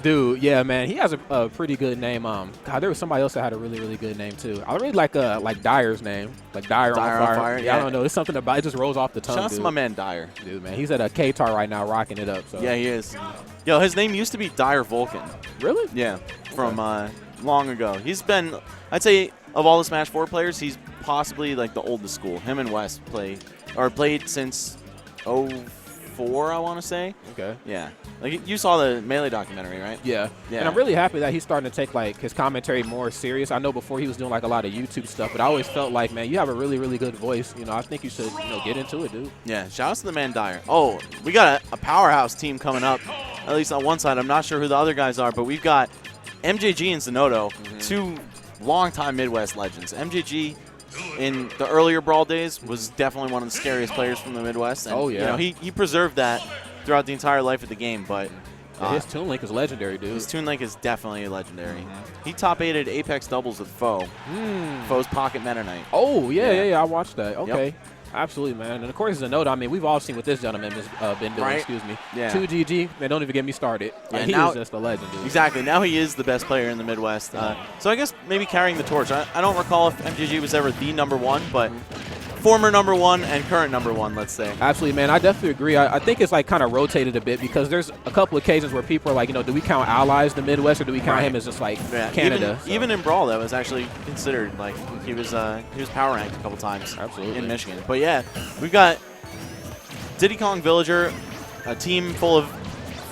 Dude, yeah, man, he has a pretty good name. God, there was somebody else that had a really, really good name too. I really like Dyer's name, like Dyer on Fire. Yeah, I don't know, there's something about it just rolls off the tongue. Shout out to my man Dyer. Dude, man, he's at a K-Tar right now, rocking it up. So. Yeah, he is. Yo, his name used to be Dyer Vulcan. Really? Yeah, from long ago. He's been, I'd say, of all the Smash 4 players, he's possibly like the oldest school. Him and West played since 04, I want to say. Okay. Yeah. Like you saw the Melee documentary, right? Yeah. And I'm really happy that he's starting to take like his commentary more serious. I know before he was doing like a lot of YouTube stuff, but I always felt like, man, you have a really, really good voice. You know, I think you should, get into it, dude. Yeah. Shout out to the man Dyer. Oh, we got a powerhouse team coming up. At least on one side. I'm not sure who the other guys are, but we've got MJG and Zinoto, two longtime Midwest legends. MJG in the earlier Brawl days was definitely one of the scariest players from the Midwest. And, he preserved that throughout the entire life of the game, but his Toon Link is legendary, dude. His Toon Link is definitely legendary. He top 8'd Apex doubles with Foe. Foe's Pocket Meta Knight. Oh, yeah, I watched that. Okay. Yep. Absolutely, man. And of course, Zinoto, I mean, we've all seen what this gentleman has been doing, excuse me. Yeah. 2GG, man, don't even get me started. Yeah, he's just a legend, dude. Exactly. Now he is the best player in the Midwest. So I guess maybe carrying the torch. I don't recall if MJG was ever the #1, but former #1 and current #1, let's say. Absolutely, man. I definitely agree. I think it's like kind of rotated a bit because there's a couple occasions where people are like, do we count allies the Midwest or do we count him as just like Canada? Even in Brawl, that was actually considered. Like he was power ranked a couple times. Absolutely. In Michigan. But yeah, we've got Diddy Kong Villager, a team full of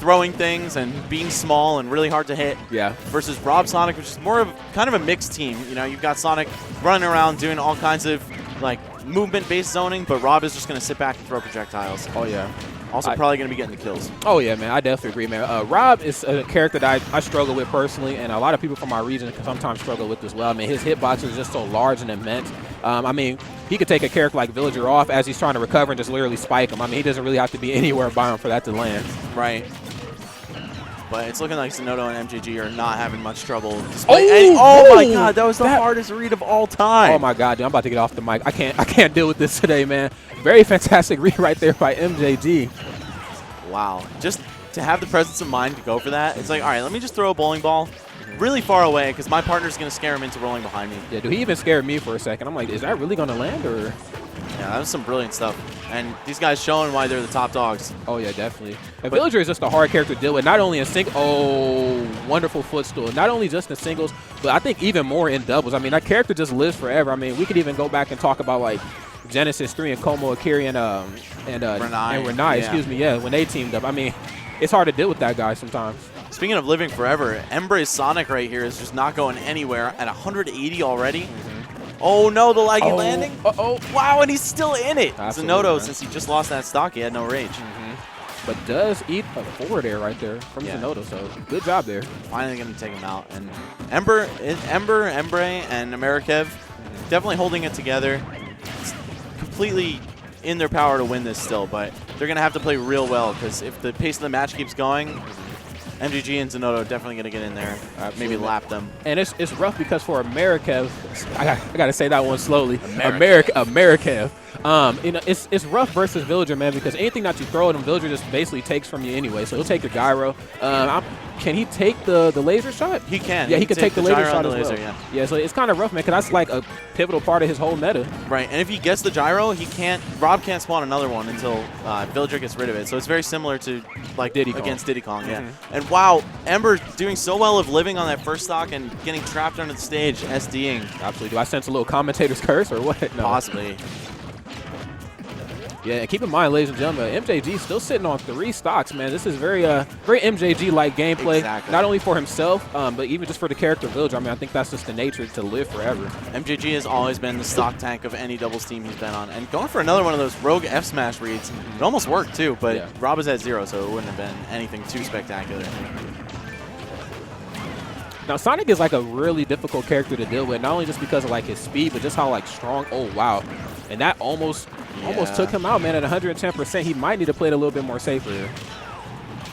throwing things and being small and really hard to hit. Yeah. Versus Rob Sonic, which is more of kind of a mixed team. You've got Sonic running around doing all kinds of like movement-based zoning, but Rob is just going to sit back and throw projectiles. Oh, yeah. Also probably going to be getting the kills. Oh, yeah, man. I definitely agree, man. Rob is a character that I struggle with personally, and a lot of people from our region sometimes struggle with as well. I mean, his hitbox is just so large and immense. I mean, he could take a character like Villager off as he's trying to recover and just literally spike him. I mean, he doesn't really have to be anywhere by him for that to land. Right. But it's looking like Zinoto and MJG are not having much trouble. Oh my God, that was the hardest read of all time. Oh my God, dude, I'm about to get off the mic. I can't deal with this today, man. Very fantastic read right there by MJG. Wow, just to have the presence of mind to go for that. It's like, all right, let me just throw a bowling ball really far away because my partner's going to scare him into rolling behind me. Yeah, dude, he even scared me for a second. I'm like, is that really going to land or? Yeah, that was some brilliant stuff. And these guys showing why they're the top dogs. Oh, yeah, definitely. And Villager is just a hard character to deal with, not only in singles. Oh, wonderful footstool. Not only just in singles, but I think even more in doubles. I mean, that character just lives forever. I mean, we could even go back and talk about, like, Genesis 3 and Como Akiri and Renai, when they teamed up. I mean, it's hard to deal with that guy sometimes. Speaking of living forever, Embre Sonic right here is just not going anywhere at 180 already. Oh, no, the laggy landing. Wow, and he's still in it. Zinoto, since he just lost that stock, he had no rage. But does eat a forward air right there from Zinoto, so good job there. Finally going to take him out. And Embre, and Amerikev definitely holding it together. It's completely in their power to win this still, but they're going to have to play real well because if the pace of the match keeps going, MJG and Zinoto are definitely going to get in there, maybe lap them. And it's rough because for Amerikev, I got to say that one slowly. Amerikev. It's rough versus Villager, man, because anything that you throw at him, Villager just basically takes from you anyway. So he'll take your gyro. Can he take the laser shot? He can. Yeah, he can take the laser shot as well. Yeah. Yeah, so it's kind of rough, man, because that's like a pivotal part of his whole meta. Right, and if he gets the gyro, Rob can't spawn another one until Villager gets rid of it. So it's very similar to like against Diddy Kong, yeah. And wow, Ember doing so well of living on that first stock and getting trapped under the stage, SDing. Absolutely. Do I sense a little commentator's curse or what? No. Possibly. Yeah, and keep in mind, ladies and gentlemen, MJG still sitting on 3 stocks, man. This is very MJG-like gameplay, exactly. Not only for himself, but even just for the character Villager. I mean, I think that's just the nature to live forever. MJG has always been the stock tank of any doubles team he's been on. And going for another one of those rogue F-smash reads, it almost worked too, but Rob is at 0, so it wouldn't have been anything too spectacular. Now, Sonic is like a really difficult character to deal with, not only just because of like his speed, but just how like strong. Oh, wow. And that almost took him out, man, at 110%. He might need to play it a little bit more safer.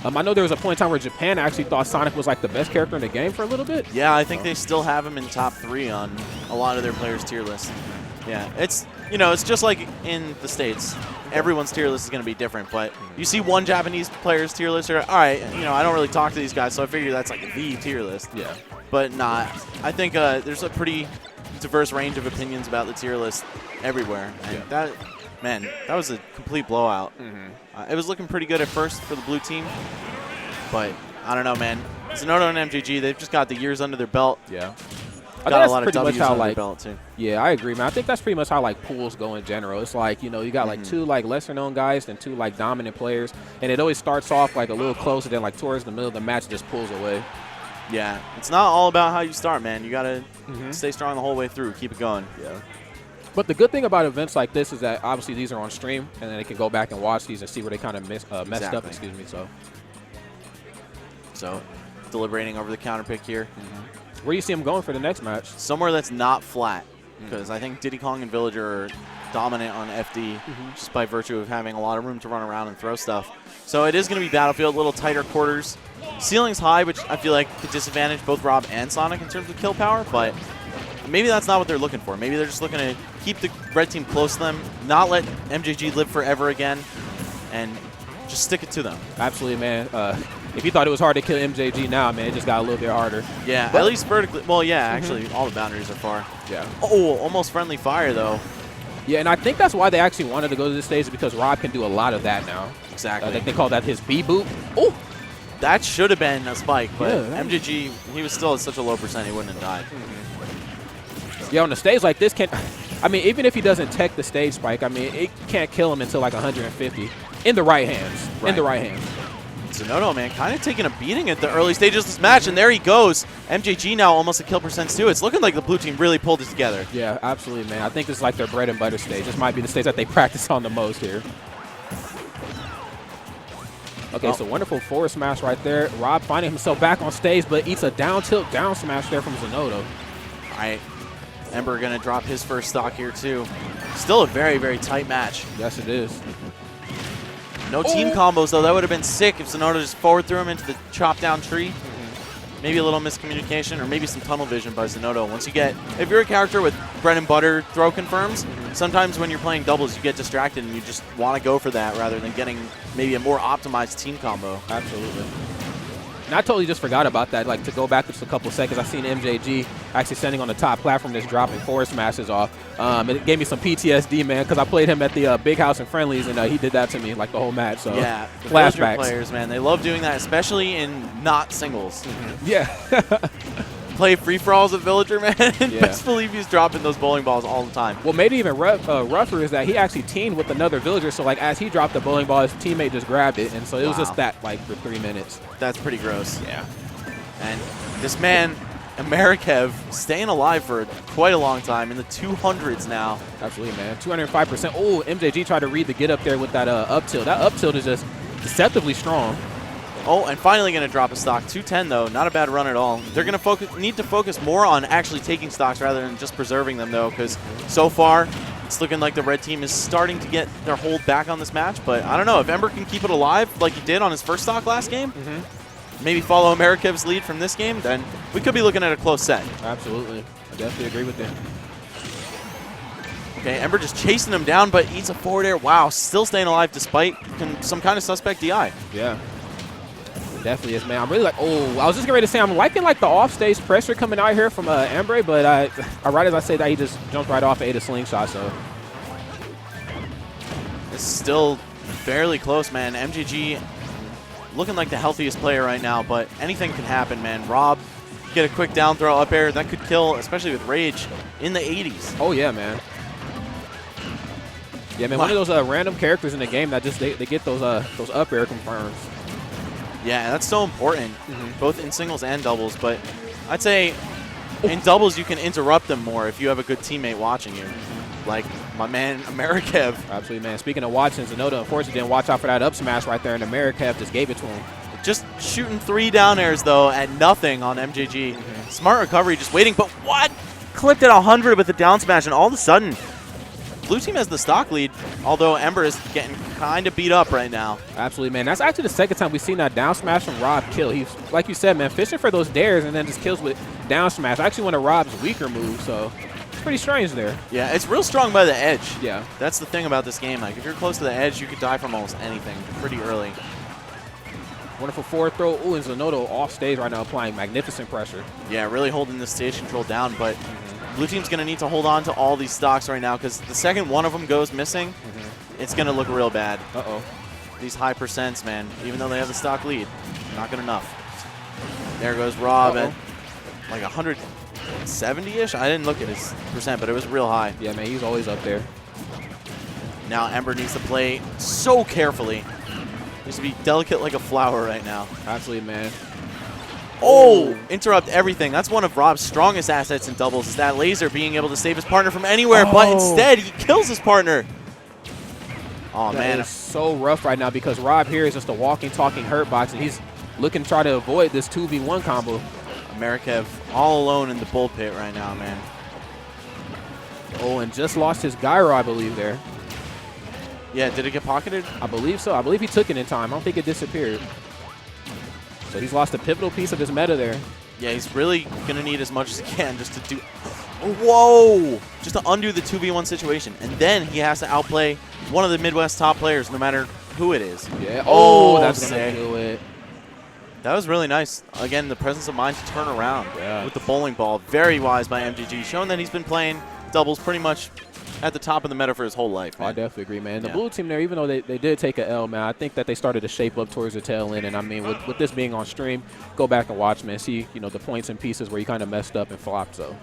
I know there was a point in time where Japan actually thought Sonic was like the best character in the game for a little bit. Yeah, I think they still have him in top 3 on a lot of their players' tier list. Yeah, you know, it's just like in the States. Everyone's tier list is going to be different, but you see one Japanese player's tier list, you're like, all right, you know, I don't really talk to these guys, so I figure that's like the tier list. Yeah. But not. I think there's a pretty diverse range of opinions about the tier list everywhere. And that, man, that was a complete blowout. It was looking pretty good at first for the blue team, but I don't know, man. Zinoto and MJG, they've just got the years under their belt. Yeah. Got a lot of W's under their belt, too. Yeah, I agree, man. I think that's pretty much how, like, pools go in general. It's like, you know, you got, like, two, like, lesser-known guys and two, like, dominant players. And it always starts off, like, a little closer, then, like, towards the middle of the match, it just pulls away. Yeah. It's not all about how you start, man. You got to stay strong the whole way through. Keep it going. Yeah. But the good thing about events like this is that, obviously, these are on stream, and then they can go back and watch these and see where they kind of messed up, excuse me, So, deliberating over the counter pick here. Where do you see him going for the next match? Somewhere that's not flat, because I think Diddy Kong and Villager are dominant on FD just by virtue of having a lot of room to run around and throw stuff. So it is going to be Battlefield, a little tighter quarters. Ceiling's high, which I feel like could disadvantage both Rob and Sonic in terms of kill power, but maybe that's not what they're looking for. Maybe they're just looking to keep the red team close to them, not let MJG live forever again, and just stick it to them. Absolutely, man. If you thought it was hard to kill MJG now, man, it just got a little bit harder. Yeah, at least vertically. Well, yeah, actually, all the boundaries are far. Yeah. Oh, almost friendly fire, though. Yeah, and I think that's why they actually wanted to go to this stage, because Rob can do a lot of that now. Exactly. I think they call that his B-boot. Oh! That should have been a spike, but MJG, he was still at such a low percent he wouldn't have died. Yeah, on the stage like this, I mean, even if he doesn't tech the stage spike, I mean, it can't kill him until like 150 in the right hands. In the right hands. Zinoto, man, kind of taking a beating at the early stages of this match, and there he goes. MJG now almost at kill percents too. It's looking like the blue team really pulled it together. Yeah, absolutely, man. I think this is like their bread and butter stage. This might be the stage that they practice on the most here. Okay, so wonderful forward smash right there. Rob finding himself back on stage, but eats a down tilt down smash there from Zinoto. All right, Ember going to drop his first stock here too. Still a very, very tight match. Yes, it is. No team combos, though. That would have been sick if Zinoto just forward threw him into the chop down tree. Maybe a little miscommunication or maybe some tunnel vision by Zinoto. Once you get, if you're a character with bread and butter throw confirms, sometimes when you're playing doubles, you get distracted and you just want to go for that rather than getting maybe a more optimized team combo. Absolutely. And I totally just forgot about that. Like, to go back just a couple seconds, I seen MJG actually standing on the top platform just dropping forward smashes off. And it gave me some PTSD, man, because I played him at the Big House and Friendlies, and he did that to me like the whole match. So yeah, the flashbacks. Players, man, they love doing that, especially in not singles. Yeah. Play free-for-alls with Villager, man. Best believe he's dropping those bowling balls all the time. What made it even rougher is that he actually teamed with another Villager, so like as he dropped the bowling ball, his teammate just grabbed it, and so it was just that like for 3 minutes. That's pretty gross. Yeah. And this man, Amerikev, staying alive for quite a long time, in the 200s now. Absolutely, man. 205%. Oh, MJG tried to read the get up there with that up tilt. That up tilt is just deceptively strong. Oh, and finally going to drop a stock. 210, though. Not a bad run at all. They're going to need to focus more on actually taking stocks rather than just preserving them, though, because so far it's looking like the red team is starting to get their hold back on this match. But I don't know. If Ember can keep it alive like he did on his first stock last game, maybe follow Amerikev's lead from this game, then we could be looking at a close set. Absolutely. I definitely agree with you. Okay, Ember just chasing him down, but eats a forward air. Wow, still staying alive despite some kind of suspect DI. Yeah. Definitely is, man. I'm really like, I was just getting ready to say, I'm liking like the off-stage pressure coming out here from Embre, but right as I say that, he just jumped right off and ate a slingshot, so. It's still fairly close, man. MJG looking like the healthiest player right now, but anything can happen, man. Rob, get a quick down throw up air. That could kill, especially with Rage, in the 80s. Oh, yeah, man. Yeah, man, one of those random characters in the game that just, they get those up air confirms. Yeah, that's so important, both in singles and doubles. But I'd say in doubles you can interrupt them more if you have a good teammate watching you, like my man Amerikev. Absolutely, man. Speaking of watching, Zinoto unfortunately didn't watch out for that up smash right there, and Amerikev just gave it to him. Just shooting 3 down airs, though, at nothing on MJG. Smart recovery, just waiting. But what? Clipped at 100 with the down smash, and all of a sudden, blue team has the stock lead, although Ember is getting kind of beat up right now. Absolutely, man. That's actually the second time we've seen that down smash from Rob kill. He's, like you said, man, fishing for those dares and then just kills with down smash. Actually one of Rob's weaker moves, so. It's pretty strange there. Yeah, it's real strong by the edge. Yeah. That's the thing about this game. Like, if you're close to the edge, you could die from almost anything pretty early. Wonderful forward throw. Ooh, and Zinoto off stage right now applying magnificent pressure. Yeah, really holding the stage control down, but blue team's going to need to hold on to all these stocks right now because the second one of them goes missing, it's going to look real bad. Uh-oh. These high percents, man, even though they have the stock lead, not good enough. There goes Rob at like 170-ish. I didn't look at his percent, but it was real high. Yeah, man, he's always up there. Now Embre needs to play so carefully. Needs to be delicate like a flower right now. Absolutely, man. Oh, interrupt everything. That's one of Rob's strongest assets in doubles is that laser being able to save his partner from anywhere, but instead he kills his partner. Oh, man. It's so rough right now because Rob here is just a walking, talking hurt box, and he's looking to try to avoid this 2v1 combo. Amerikev all alone in the bull pit right now, man. Oh, and just lost his gyro, I believe, there. Yeah, did it get pocketed? I believe so. I believe he took it in time. I don't think it disappeared. So he's lost a pivotal piece of his meta there. Yeah, he's really going to need as much as he can just to do... Whoa! Just to undo the 2v1 situation. And then he has to outplay one of the Midwest top players, no matter who it is. Yeah. Oh, that's going to do it. That was really nice. Again, the presence of mind to turn around Yeah. with the bowling ball. Very wise by MJG, showing that he's been playing doubles pretty much at the top of the meta for his whole life. Oh, I definitely agree, man. The Yeah. blue team there, even though they did take a L, man, I think that they started to shape up towards the tail end. And, I mean, with this being on stream, go back and watch, man. See, you know, the points and pieces where you kind of messed up and flopped. So.